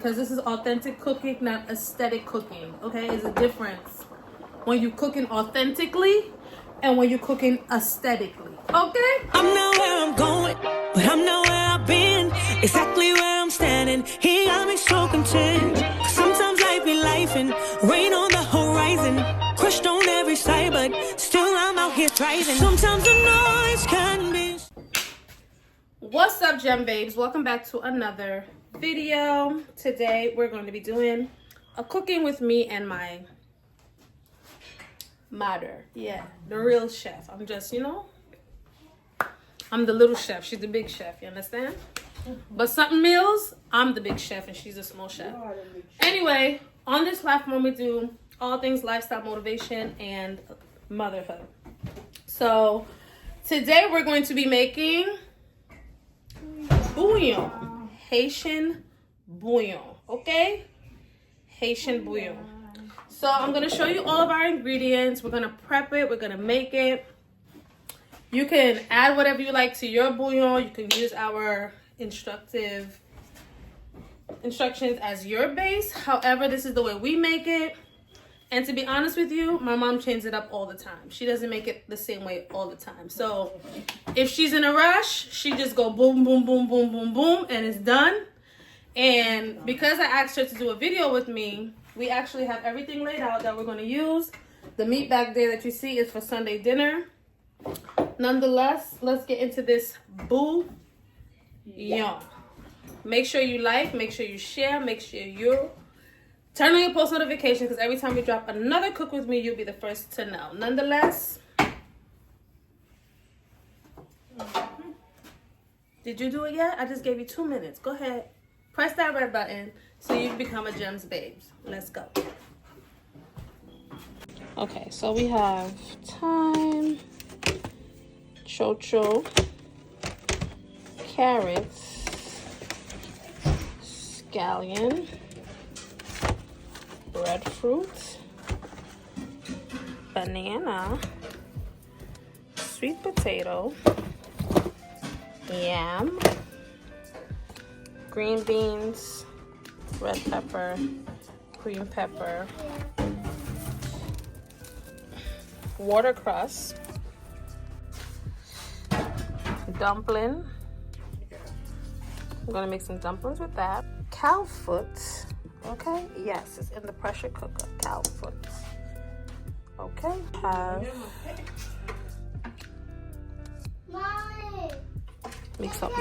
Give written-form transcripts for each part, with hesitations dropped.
because this is authentic cooking, not aesthetic cooking. Okay, there's a difference when you're cooking authentically and when you're cooking aesthetically. Okay, I'm not where I'm going, but I'm not where I've been. Exactly where I'm standing, he got me so content. Sometimes life be life and rain on the horizon, crushed on every side, but still I'm out here thriving. Sometimes the noise can be. what's up, Gem Babes? Welcome back to another video. Today we're going to be doing a cooking with me and my mother. Yeah, the real chef. I'm just, I'm the little chef. She's the big chef. You understand? But something meals, I'm the big chef and she's a small chef. Anyway, on this platform we do all things lifestyle motivation and motherhood. So today we're going to be making bouillon, Haitian bouillon, okay? Haitian bouillon. So I'm going to show you all of our ingredients. We're going to prep it. We're going to make it. You can add whatever you like to your bouillon. You can use our instructions as your base. However, this is the way we make it. And to be honest with you, my mom changes it up all the time. She doesn't make it the same way all the time. So if she's in a rush, she just go boom, boom, boom, boom, boom, boom, and it's done. And because I asked her to do a video with me, we actually have everything laid out that we're going to use. The meat back there that you see is for Sunday dinner. Nonetheless, let's get into this bouillon. Make sure you like, make sure you share, make sure you turn on your post notifications, because every time we drop another cook with me, you'll be the first to know. Nonetheless, did you do it yet? I just gave you 2 minutes. Go ahead. Press that red button so you become a Gems Babes. Let's go. Okay, so we have thyme, chocho, carrots, scallion, breadfruit, banana, sweet potato, yam, green beans, red pepper, green pepper, watercress, dumpling. I'm gonna make some dumplings with that. Cow foot. Okay, yes, it's in the pressure cooker. Cow foot. Okay, have mix up.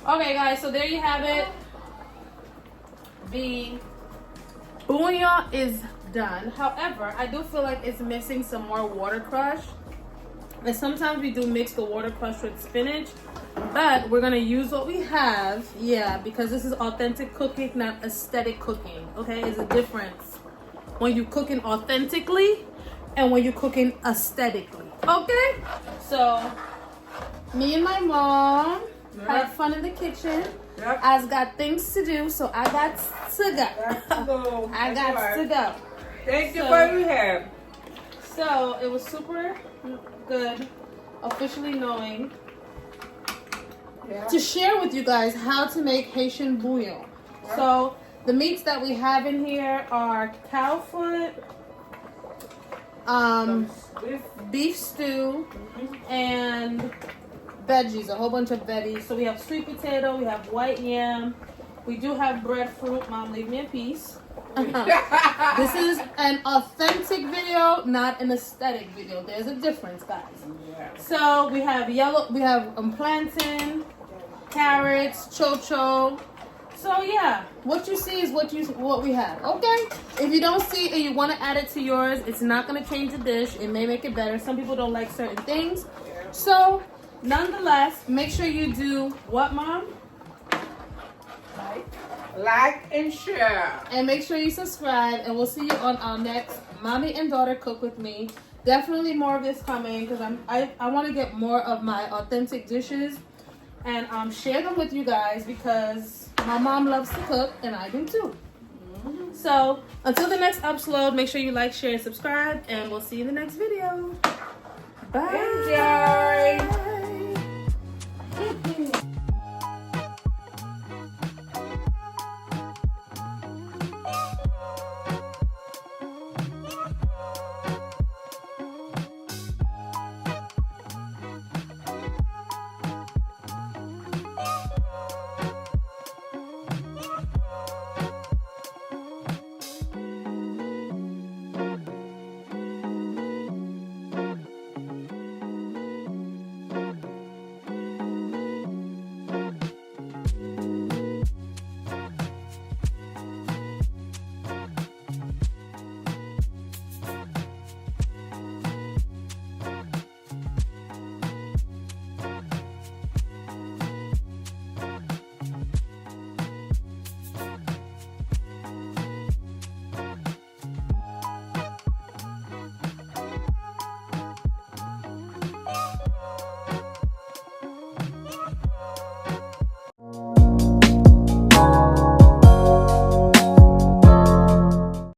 Okay, guys, so there you have it. The bouillon is done. However, I do feel like it's missing some more water crush. And sometimes we do mix the water crush with spinach, but we're gonna use what we have. Yeah, because this is authentic cooking, not aesthetic cooking. Okay, there's a difference when you're cooking authentically and when you're cooking aesthetically. Okay, so me and my mom had fun in the kitchen. Yep. I've got things to do, so I got to go. I got to go. Thank you for your help. So it was super good officially knowing to share with you guys how to make Haitian bouillon. So the meats that we have in here are cow foot, beef stew, and veggies, a whole bunch of veggies. So we have sweet potato, we have white yam, we do have breadfruit. Mom, leave me in peace. This is an authentic video, not an aesthetic video. There's a difference, guys. So we have plantain, carrots, chocho. So yeah, what you see is what we have. Okay, if you don't see and you want to add it to yours, it's not going to change the dish. It may make it better. Some people don't like certain things. So nonetheless, make sure you do what, Mom? Like and share. And make sure you subscribe, and we'll see you on our next Mommy and Daughter Cook With Me. Definitely more of this coming, because I want to get more of my authentic dishes and share them with you guys, because my mom loves to cook and I do too. So until the next upload, make sure you like, share, and subscribe, and we'll see you in the next video. Bye. Enjoy.